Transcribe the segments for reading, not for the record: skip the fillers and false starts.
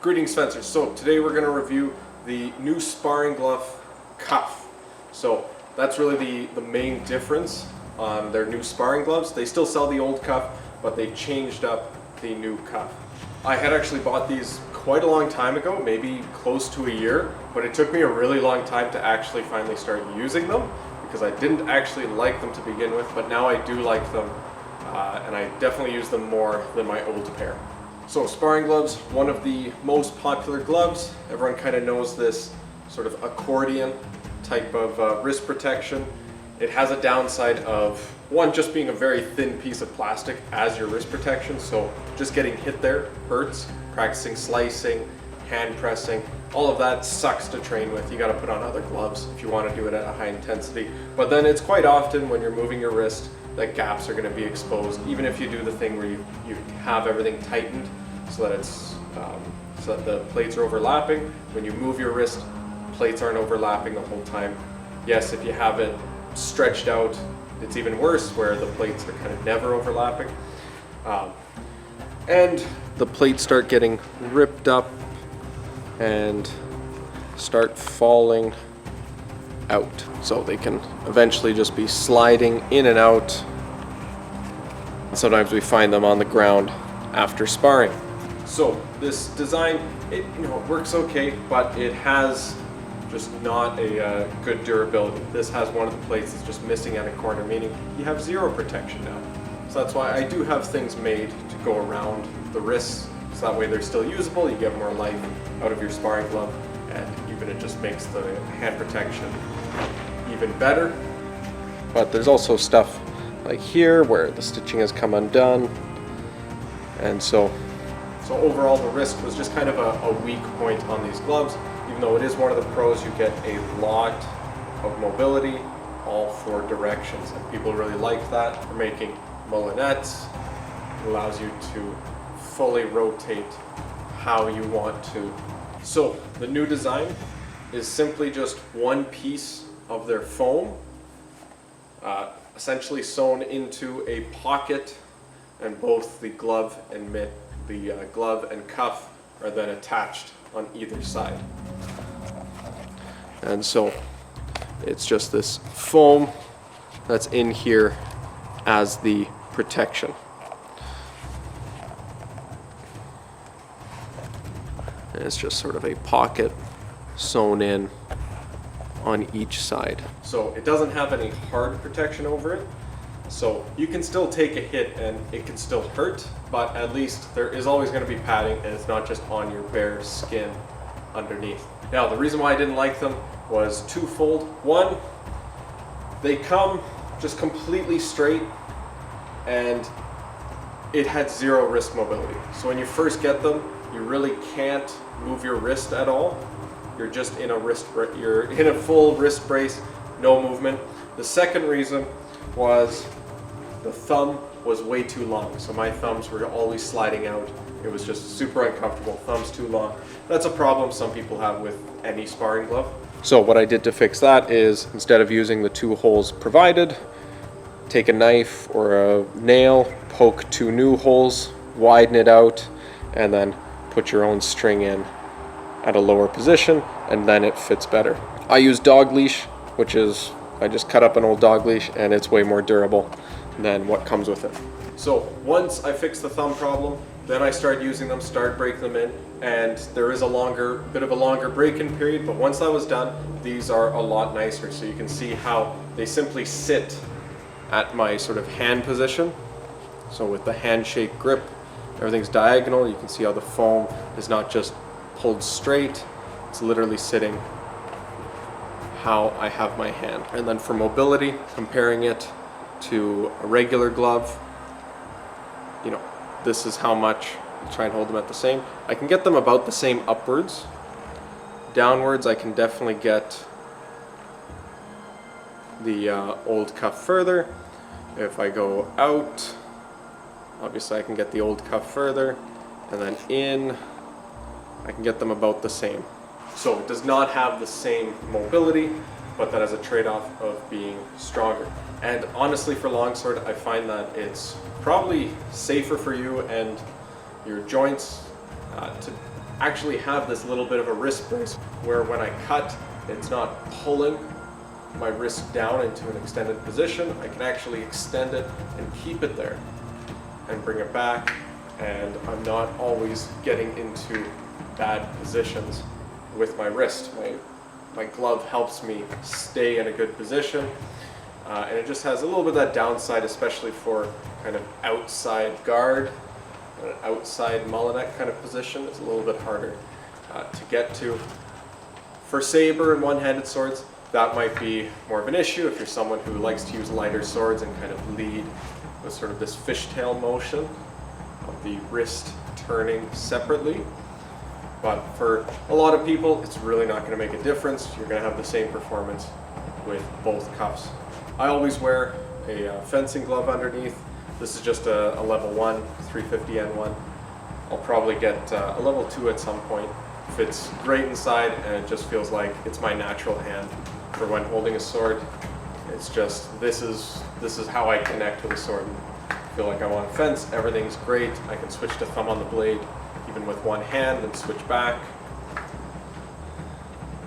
Greetings, fencers. So today we're going to review the new sparring glove cuff. So that's really the main difference on their new sparring gloves. They still sell the old cuff, but they changed up the new cuff. I had actually bought these quite a long time ago, maybe close to a year, but it took me a really long time to actually finally start using them because I didn't actually like them to begin with, but now I do like them, and I definitely use them more than my old pair. So sparring gloves, one of the most popular gloves. Everyone kind of knows this sort of accordion type of wrist protection. It has a downside of, one, just being a very thin piece of plastic as your wrist protection, so just getting hit there hurts. Practicing slicing, hand pressing, all of that sucks to train with. You got to put on other gloves if you want to do it at a high intensity. But then it's quite often when you're moving your wrist that gaps are going to be exposed, even if you do the thing where you have everything tightened so that it's so that the plates are overlapping. When you move your wrist, plates aren't overlapping the whole time. Yes, if you have it stretched out, it's even worse where the plates are kind of never overlapping. And the plates start getting ripped up and start falling out. So they can eventually just be sliding in and out. And sometimes we find them on the ground after sparring. So this design, it works okay, but it has just not a good durability. This has one of the plates that's just missing at a corner, meaning you have zero protection now. So that's why I do have things made to go around the wrists, so that way they're still usable, you get more life out of your sparring glove, and even it just makes the hand protection even better. But there's also stuff like here where the stitching has come undone, and so overall the wrist was just kind of a weak point on these gloves. Even though it is one of the pros, you get a lot of mobility, all four directions, and people really like that. For making mullinettes, it allows you to fully rotate how you want to. So the new design is simply just one piece of their foam, essentially sewn into a pocket, and both the glove and mitt, the glove and cuff are then attached on either side. And so it's just this foam that's in here as the protection. And it's just sort of a pocket sewn in on each side. So it doesn't have any hard protection over it. So you can still take a hit and it can still hurt, but at least there is always going to be padding and it's not just on your bare skin underneath. Now, the reason why I didn't like them was twofold. One, they come just completely straight and it had zero wrist mobility. So when you first get them, you really can't move your wrist at all. You're just in you're in a full wrist brace, no movement. The second reason was the thumb was way too long. So my thumbs were always sliding out. It was just super uncomfortable, thumbs too long. That's a problem some people have with any sparring glove. So what I did to fix that is, instead of using the two holes provided, take a knife or a nail, poke two new holes, widen it out, and then put your own string in at a lower position, and then it fits better. I use dog leash, which is, I just cut up an old dog leash, and it's way more durable than what comes with it. So once I fixed the thumb problem, then I started using them, started breaking them in, and there is a bit of a longer break-in period, but once that was done, these are a lot nicer. So you can see how they simply sit at my sort of hand position. So with the handshake grip, everything's diagonal. You can see how the foam is not just pulled straight, it's literally sitting how I have my hand. And then for mobility, comparing it to a regular glove, this is how much. I'll try and hold them at the same. I can get them about the same upwards. Downwards, I can definitely get the old cuff further. If I go out, obviously I can get the old cuff further, and then in, I can get them about the same. So it does not have the same mobility, but that has a trade-off of being stronger. And honestly, for longsword, I find that it's probably safer for you and your joints to actually have this little bit of a wrist brace where when I cut, it's not pulling my wrist down into an extended position. I can actually extend it and keep it there and bring it back, and I'm not always getting into bad positions with my wrist. My glove helps me stay in a good position, and it just has a little bit of that downside, especially for kind of outside guard, an outside mullineck kind of position. It's a little bit harder to get to. For saber and one-handed swords, that might be more of an issue if you're someone who likes to use lighter swords and kind of lead with sort of this fishtail motion of the wrist turning separately. But for a lot of people, it's really not going to make a difference. You're going to have the same performance with both cuffs. I always wear a fencing glove underneath. This is just a level 1, 350 N1. I'll probably get a level 2 at some point. Fits great inside, and it just feels like it's my natural hand for when holding a sword. It's just, this is how I connect with a sword. I feel like I'm on a fence, everything's great. I can switch to thumb on the blade even with one hand and switch back,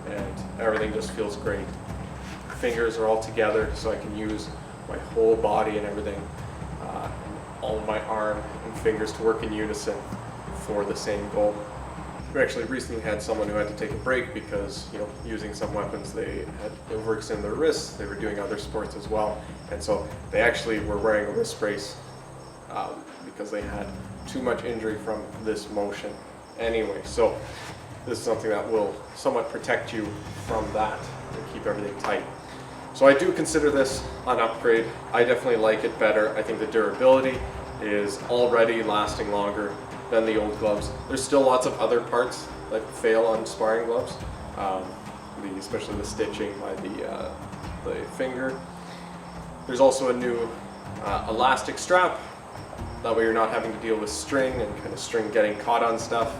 and everything just feels great. Fingers are all together, so I can use my whole body and everything, all of my arm and fingers to work in unison for the same goal. We actually recently had someone who had to take a break because, using some weapons, they had overextended their wrists. They were doing other sports as well, and so they actually were wearing a wrist brace because they had too much injury from this motion anyway. So this is something that will somewhat protect you from that and keep everything tight. So I do consider this an upgrade. I definitely like it better. I think the durability is already lasting longer than the old gloves. There's still lots of other parts that fail on sparring gloves, especially the stitching by the finger. There's also a new elastic strap. That way you're not having to deal with string and kind of string getting caught on stuff.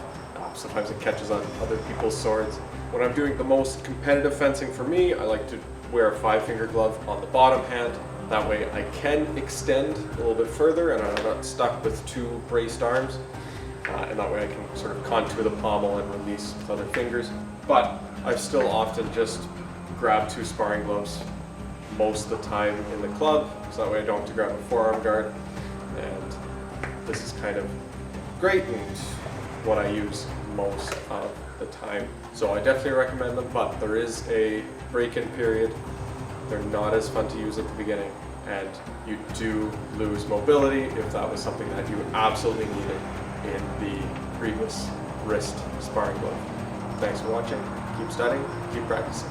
Sometimes it catches on other people's swords. When I'm doing the most competitive fencing for me, I like to wear a 5-finger glove on the bottom hand. That way I can extend a little bit further and I'm not stuck with 2 braced arms. And that way I can sort of contour the pommel and release with other fingers. But I still often just grab 2 sparring gloves most of the time in the club, so that way I don't have to grab a forearm guard. And this is kind of great and what I use most of the time. So I definitely recommend them, but there is a break-in period. They're not as fun to use at the beginning, and you do lose mobility if that was something that you absolutely needed in the previous wrist sparring glove. Thanks for watching. Keep studying, keep practicing.